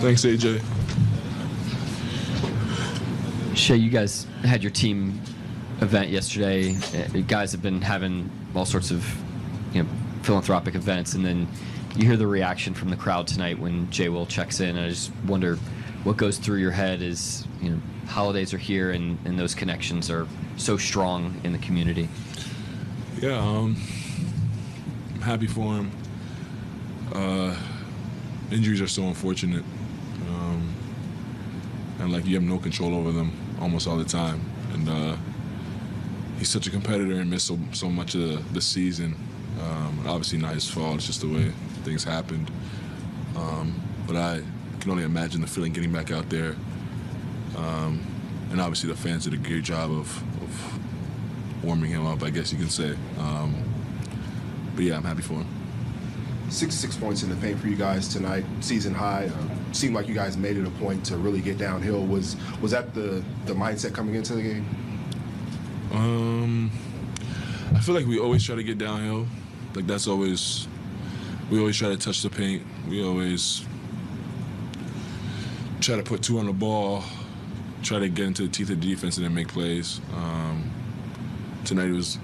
Thanks, AJ. Shai, you guys had your team event yesterday. You guys have been having all sorts of, philanthropic events, and then you hear the reaction from the crowd tonight when J. Will checks in. And I just wonder what goes through your head as holidays are here and those connections are so strong in the community. Yeah, I'm happy for him. Injuries are so unfortunate, and you have no control over them almost all the time. And he's such a competitor and missed so much of the season. Obviously not his fault, it's just the way things happened. But I can only imagine the feeling getting back out there. And obviously the fans did a great job of warming him up, I guess you can say. But yeah, I'm happy for him. 66 points in the paint for you guys tonight, season high. Seemed like you guys made it a point to really get downhill. Was that the mindset coming into the game? I feel like we always try to get downhill. We always try to touch the paint. We always try to put two on the ball, try to get into the teeth of the defense and then make plays. Tonight it was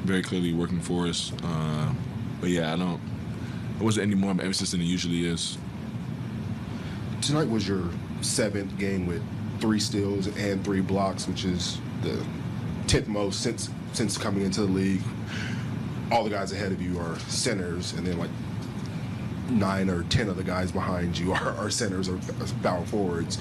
very clearly working for us. But yeah, it wasn't any more of an emphasis than it usually is. Tonight was your 7th game with 3 steals and 3 blocks, which is the 10th most since coming into the league. All the guys ahead of you are centers, and then 9 or 10 of the guys behind you are centers or power forwards.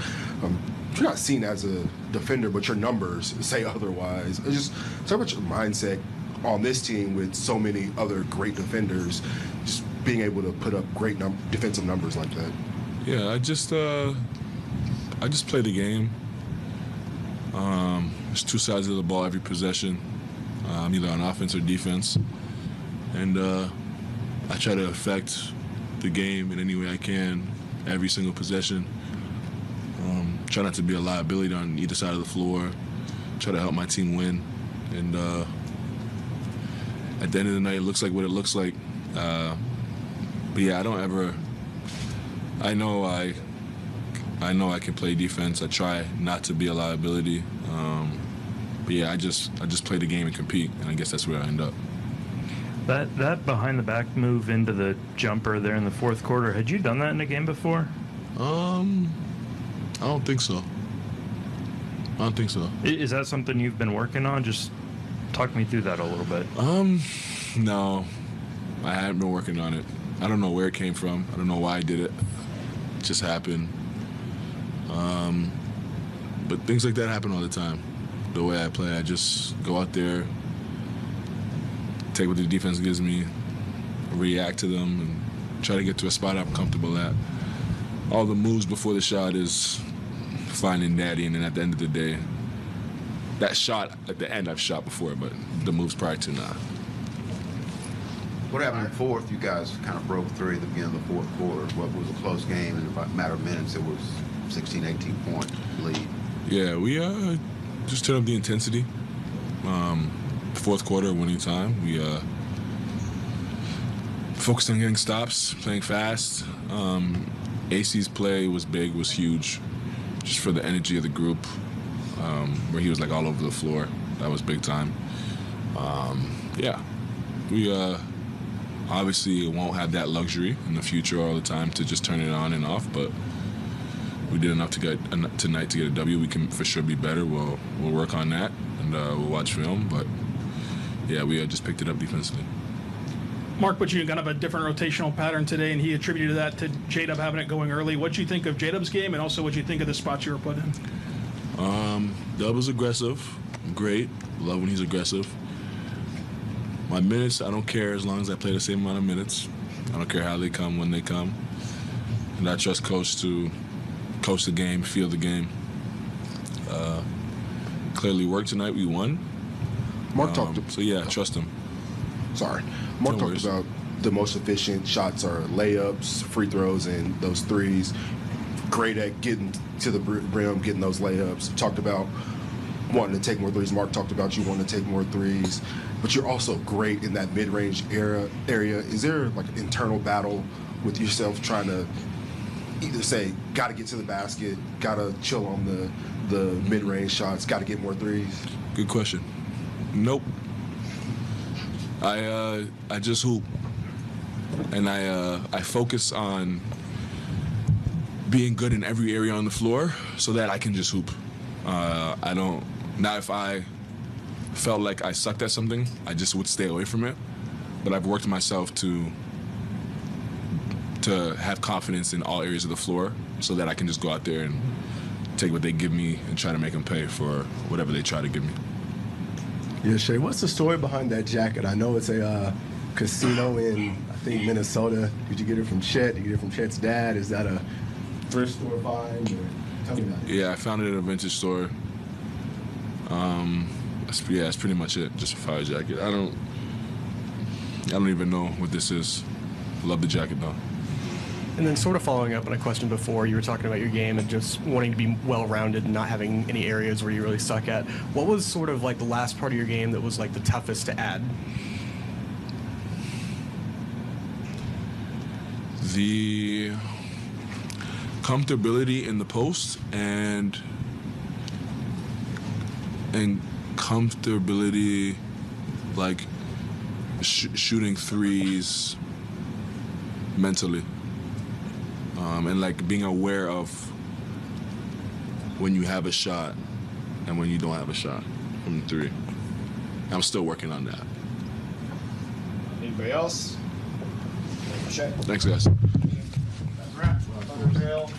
You're not seen as a defender, but your numbers say otherwise. Just talk about your mindset on this team with so many other great defenders, just being able to put up great defensive numbers like that. Yeah, I just play the game. There's 2 sides of the ball every possession, either on offense or defense. And I try to affect the game in any way I can, every single possession. Try not to be a liability on either side of the floor. Try to help my team win. And at the end of the night, it looks like what it looks like. But yeah, I know I can play defense. I try not to be a liability. But yeah, I just play the game and compete, and I guess that's where I end up. That behind the back move into the jumper there in the fourth quarter, had you done that in a game before? I don't think so. Is that something you've been working on? Just talk me through that a little bit. No, I haven't been working on it. I don't know where it came from. I don't know why I did it. It just happened. But things like that happen all the time. The way I play, I just go out there, take what the defense gives me, react to them, and try to get to a spot I'm comfortable at. All the moves before the shot is fine and dandy, and then at the end of the day, that shot at the end I've shot before, but the moves prior to not. What happened in the fourth? You guys kind of broke through at the beginning of the fourth quarter. What was a close game, and in a matter of minutes, it was 16, 18-point lead. Yeah, we just turned up the intensity. Fourth quarter, winning time. We focused on getting stops, playing fast. AC's play was big, was huge, just for the energy of the group, where he was all over the floor. That was big time. Yeah, we obviously won't have that luxury in the future all the time to just turn it on and off, but we did enough to get tonight to get a W. We can for sure be better. We'll work on that, and we'll watch film. But yeah, we just picked it up defensively. Mark put you in kind of a different rotational pattern today, and he attributed that to J-Dub having it going early. What do you think of J-Dub's game, and also what you think of the spots you were put in? Dub was aggressive, great. Love when he's aggressive. My minutes, I don't care as long as I play the same amount of minutes. I don't care how they come, when they come. And I trust Coach to coach the game, feel the game. Clearly worked tonight, we won. Mark talked so yeah, trust him. Sorry. Mark talked about the most efficient shots are layups, free throws, and those threes. Great at getting to the rim, getting those layups. Talked about wanting to take more threes. Mark talked about you wanting to take more threes. But you're also great in that mid-range area. Is there an internal battle with yourself trying to either say, got to get to the basket, got to chill on the mid-range shots, got to get more threes? Good question. Nope. I just hoop, and I focus on being good in every area on the floor so that I can just hoop. I don't. Now, if I felt like I sucked at something, I just would stay away from it. But I've worked myself to have confidence in all areas of the floor so that I can just go out there and take what they give me and try to make them pay for whatever they try to give me. Yeah, Shai, what's the story behind that jacket? I know it's a casino in, I think, Minnesota. Did you get it from Chet? Did you get it from Chet's dad? Is that a thrift store find? Tell me about it. Yeah, I found it at a vintage store. That's pretty much it. Just a fire jacket. I don't even know what this is. Love the jacket though. And then sort of following up on a question before, you were talking about your game and just wanting to be well-rounded and not having any areas where you really suck at. What was sort of like the last part of your game that was like the toughest to add? The comfortability in the post and comfortability, like shooting threes mentally, and like being aware of when you have a shot and when you don't have a shot from three. I'm still working on that. Anybody else? Shai. Thanks, guys. That's a wrap.